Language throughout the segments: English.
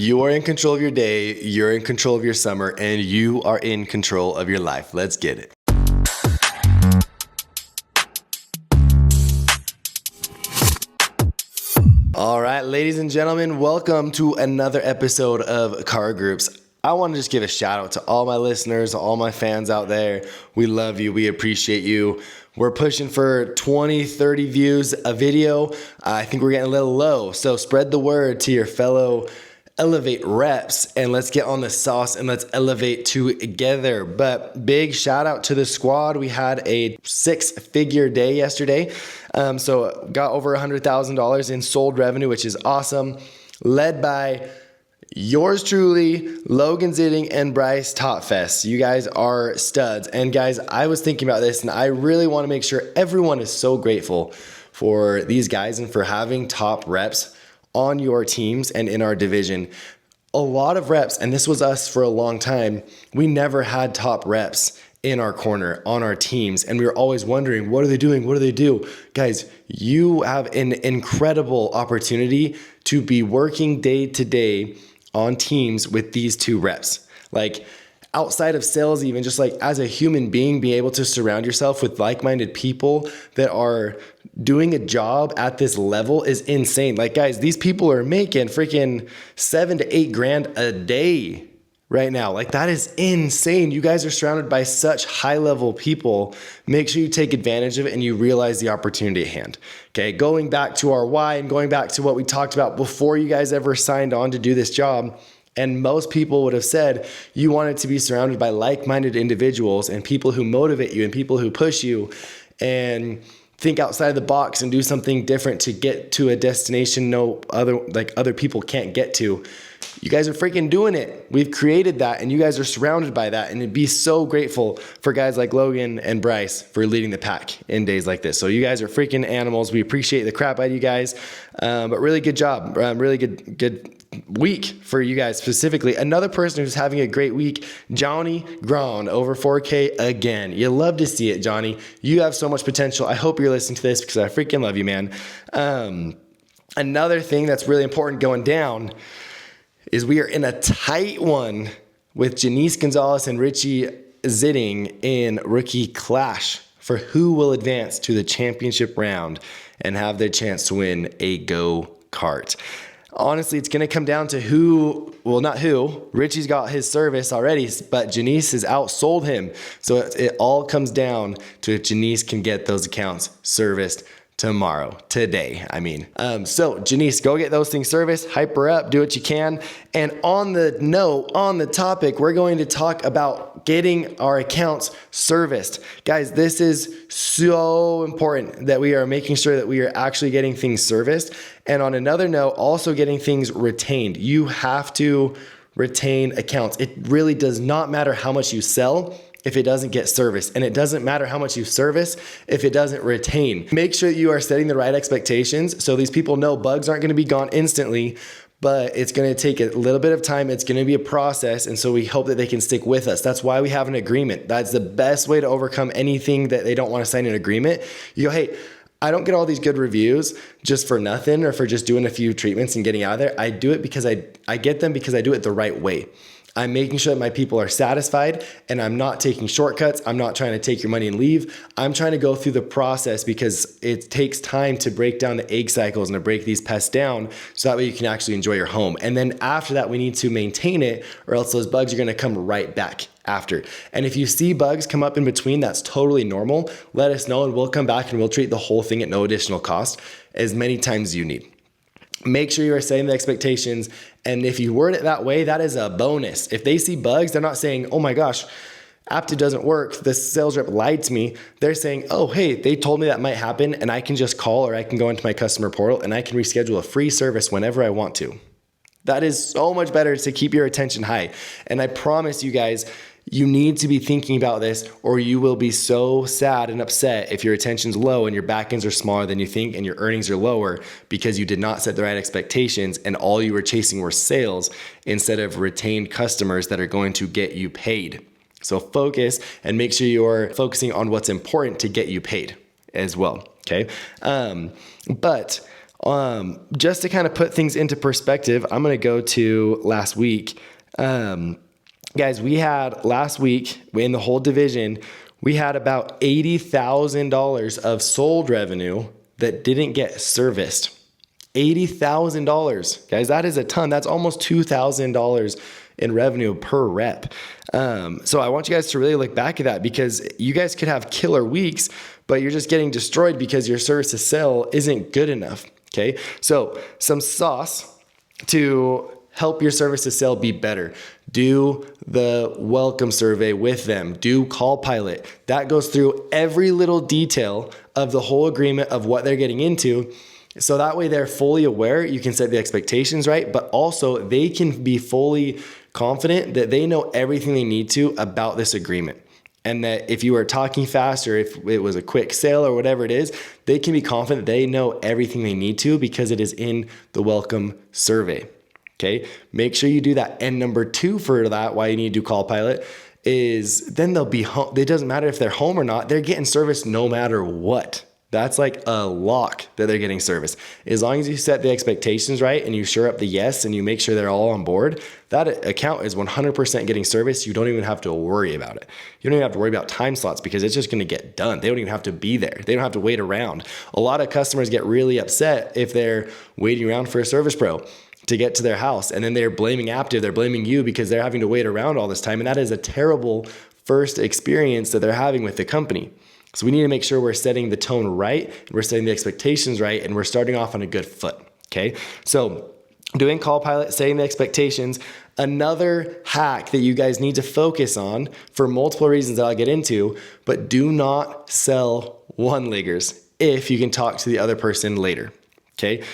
You are in control of your day, you're in control of your summer, and you are in control of your life. Let's get it. All right, ladies and gentlemen, welcome to another episode of Car Groups. I want to just give a shout out to all my listeners, all my fans out there. We love you. We appreciate you. We're pushing for 20, 30 views a video. I think we're getting a little low. So spread the word to your fellow Elevate reps and let's get on the sauce and let's elevate together. But big shout out to the squad. We had a 6-figure day yesterday. So got over $100,000 in sold revenue, which is awesome. Led by yours truly, Logan Zitting and Bryce Topfest. You guys are studs. And guys, I was thinking about this and I really want to make sure everyone is so grateful for these guys and for having top reps on your teams and in our division. A lot of reps, and this was us for a long time, we never had top reps in our corner on our teams. And we were always wondering, what are they doing? What do they do? Guys, you have an incredible opportunity to be working day to day on teams with these two reps. Like outside of sales, even just like as a human being, being able to surround yourself with like-minded people that are doing a job at this level is insane. Like guys, these people are making freaking $7,000 to $8,000 a day right now. Like that is insane. You guys are surrounded by such high level people. Make sure you take advantage of it and you realize the opportunity at hand. Okay. Going back to our why and going back to what we talked about before you guys ever signed on to do this job. And most people would have said you wanted to be surrounded by like-minded individuals and people who motivate you and people who push you and think outside the box and do something different to get to a destination other people can't get to. You guys are freaking doing it. We've created that and you guys are surrounded by that. And it'd be so grateful for guys like Logan and Bryce for leading the pack in days like this. So you guys are freaking animals. We appreciate the crap out of you guys. But really good job. Really good week for you guys specifically. Another person who's having a great week, Johnny Gron, over 4K again. You love to see it, Johnny. You have so much potential. I hope you're listening to this because I freaking love you, man. Another thing that's really important going down is we are in a tight one with Janice Gonzalez and Richie Zitting in rookie clash for who will advance to the championship round and have their chance to win a go-kart. Honestly, it's going to come down to Richie's got his service already, but Janice has outsold him. So it all comes down to if Janice can get those accounts serviced today. So Janice, go get those things serviced, hype her up, do what you can. And on the topic, we're going to talk about getting our accounts serviced. Guys, this is so important that we are making sure that we are actually getting things serviced. And on another note, also getting things retained. You have to retain accounts. It really does not matter how much you sell if it doesn't get serviced. And it doesn't matter how much you service if it doesn't retain. Make sure that you are setting the right expectations so these people know bugs aren't going to be gone instantly, but it's going to take a little bit of time. It's going to be a process. And so we hope that they can stick with us. That's why we have an agreement. That's the best way to overcome anything that they don't want to sign an agreement. You go, hey, I don't get all these good reviews just for nothing or for just doing a few treatments and getting out of there. I do it because I get them because I do it the right way. I'm making sure that my people are satisfied and I'm not taking shortcuts. I'm not trying to take your money and leave. I'm trying to go through the process because it takes time to break down the egg cycles and to break these pests down so that way you can actually enjoy your home. And then after that, we need to maintain it or else those bugs are going to come right back after. And if you see bugs come up in between, that's totally normal. Let us know and we'll come back and we'll treat the whole thing at no additional cost as many times as you need. Make sure you are setting the expectations. And if you word it that way, that is a bonus. If they see bugs, they're not saying, oh my gosh, Aptitude doesn't work. The sales rep lied to me. They're saying, oh, hey, they told me that might happen and I can just call or I can go into my customer portal and I can reschedule a free service whenever I want to. That is so much better to keep your attention high. And I promise you guys, you need to be thinking about this or you will be so sad and upset if your attention's low and your back ends are smaller than you think and your earnings are lower because you did not set the right expectations and all you were chasing were sales instead of retained customers that are going to get you paid. So focus and make sure you're focusing on what's important to get you paid as well, okay? But Just to kind of put things into perspective, I'm going to go to last week. Guys, we had last week in the whole division, we had about $80,000 of sold revenue that didn't get serviced. $80,000. Guys, that is a ton. That's almost $2,000 in revenue per rep. So I want you guys to really look back at that, because you guys could have killer weeks, but you're just getting destroyed because your service to sell isn't good enough. Okay. So some sauce to help your service to sell be better. Do the welcome survey with them. Do Call Pilot. That goes through every little detail of the whole agreement of what they're getting into. So that way they're fully aware. You can set the expectations right, but also they can be fully confident that they know everything they need to about this agreement. And that if you are talking fast, or if it was a quick sale or whatever it is, they can be confident they know everything they need to because it is in the welcome survey. Okay, make sure you do that. And number two for that, why you need to do Call Pilot, is then they'll be home. It doesn't matter if they're home or not. They're getting service no matter what. That's like a lock that they're getting service. As long as you set the expectations right and you shore up the yes and you make sure they're all on board, that account is 100% getting service. You don't even have to worry about it. You don't even have to worry about time slots because it's just going to get done. They don't even have to be there. They don't have to wait around. A lot of customers get really upset if they're waiting around for a service pro to get to their house, and then they're blaming Aptiv, they're blaming you because they're having to wait around all this time. And that is a terrible first experience that they're having with the company. So we need to make sure we're setting the tone right, we're setting the expectations right, and we're starting off on a good foot. Okay. So doing Call Pilot, setting the expectations. Another hack that you guys need to focus on for multiple reasons that I'll get into, but do not sell one-leggers if you can talk to the other person later. Okay.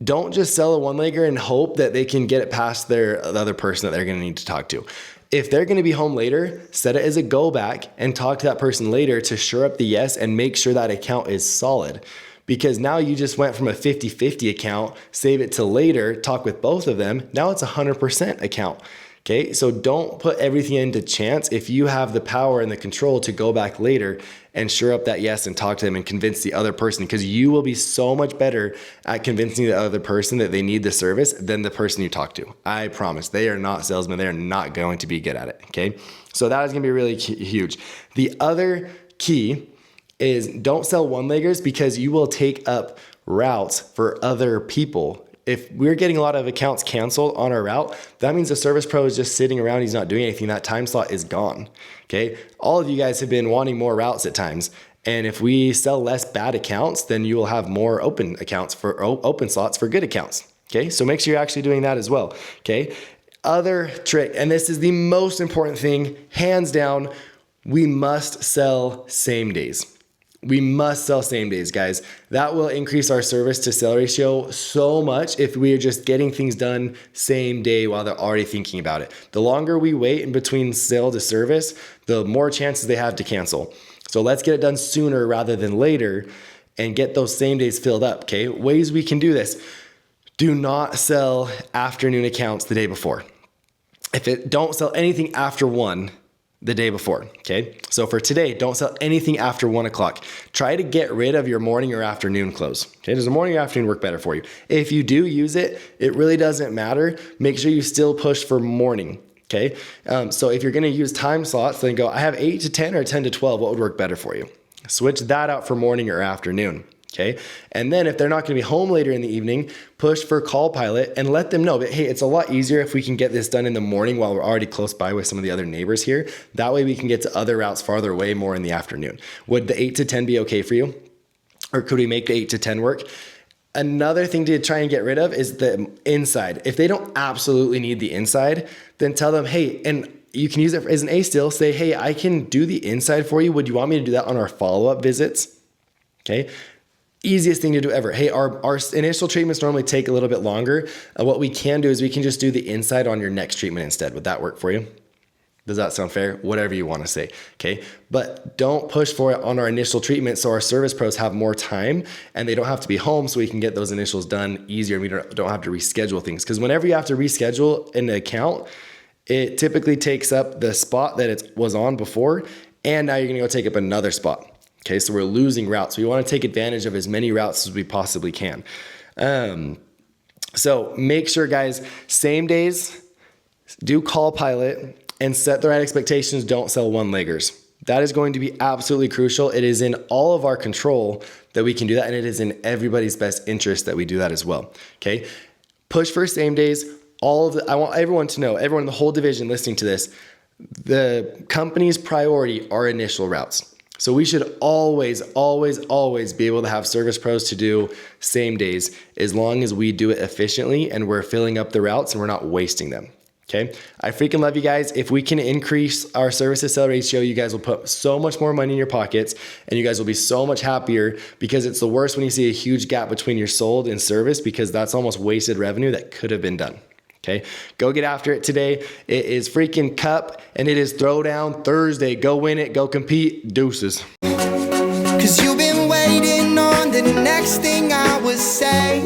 Don't just sell a one-legger and hope that they can get it past the other person that they're going to need to talk to. If they're going to be home later, set it as a go back and talk to that person later to shore up the yes and make sure that account is solid. Because now you just went from a 50-50 account, save it to later, talk with both of them. Now it's a 100% account. Okay, so don't put everything into chance. If you have the power and the control to go back later and shore up that yes and talk to them and convince the other person, because you will be so much better at convincing the other person that they need the service than the person you talk to. I promise. They are not salesmen. They are not going to be good at it. Okay, so that is going to be really huge. The other key is don't sell one-leggers because you will take up routes for other people. If we're getting a lot of accounts canceled on our route, that means the service pro is just sitting around. He's not doing anything. That time slot is gone. Okay. All of you guys have been wanting more routes at times. And if we sell less bad accounts, then you will have more open accounts for open slots for good accounts. Okay. So make sure you're actually doing that as well. Okay. Other trick, and this is the most important thing, hands down, we must sell same days. We must sell same days, guys. That will increase our service to sale ratio so much if we are just getting things done same day while they're already thinking about it. The longer we wait in between sale to service, the more chances they have to cancel. So let's get it done sooner rather than later and get those same days filled up, okay? Ways we can do this. Do not sell afternoon accounts the day before. Don't sell anything after 1 the day before. Okay. So for today, don't sell anything after 1 o'clock. Try to get rid of your morning or afternoon close. Okay. Does the morning or afternoon work better for you? If you do use it, it really doesn't matter. Make sure you still push for morning. Okay. So if you're going to use time slots, then go, I have 8 to 10 or 10 to 12. What would work better for you? Switch that out for morning or afternoon. Okay. And then if they're not going to be home later in the evening, push for Call Pilot and let them know that, hey, it's a lot easier if we can get this done in the morning while we're already close by with some of the other neighbors here. That way we can get to other routes farther away more in the afternoon. Would the 8 to 10 be okay for you? Or could we make the 8 to 10 work? Another thing to try and get rid of is the inside. If they don't absolutely need the inside, then tell them, hey, and you can use it as an A still, say, hey, I can do the inside for you. Would you want me to do that on our follow-up visits? Okay. Easiest thing to do ever. Hey, our initial treatments normally take a little bit longer. What we can do is we can just do the inside on your next treatment instead. Would that work for you? Does that sound fair? Whatever you want to say. Okay. But don't push for it on our initial treatment so our service pros have more time and they don't have to be home so we can get those initials done easier and we don't have to reschedule things. Because whenever you have to reschedule an account, it typically takes up the spot that it was on before, and now you're going to go take up another spot. Okay, so we're losing routes. We want to take advantage of as many routes as we possibly can. So make sure, guys, same days, do call pilot and set the right expectations. Don't sell one-leggers. That is going to be absolutely crucial. It is in all of our control that we can do that, and it is in everybody's best interest that we do that as well. Okay, push for same days. I want everyone to know, everyone in the whole division listening to this, the company's priority are initial routes. So we should always, always, always be able to have service pros to do same days as long as we do it efficiently and we're filling up the routes and we're not wasting them. Okay, I freaking love you guys. If we can increase our service to sale ratio, you guys will put so much more money in your pockets and you guys will be so much happier, because it's the worst when you see a huge gap between your sold and service, because that's almost wasted revenue that could have been done. Okay, go get after it today. It is freaking Cup and it is Throwdown Thursday. Go win it, go compete. Deuces. 'Cause you've been waiting on the next thing I would say.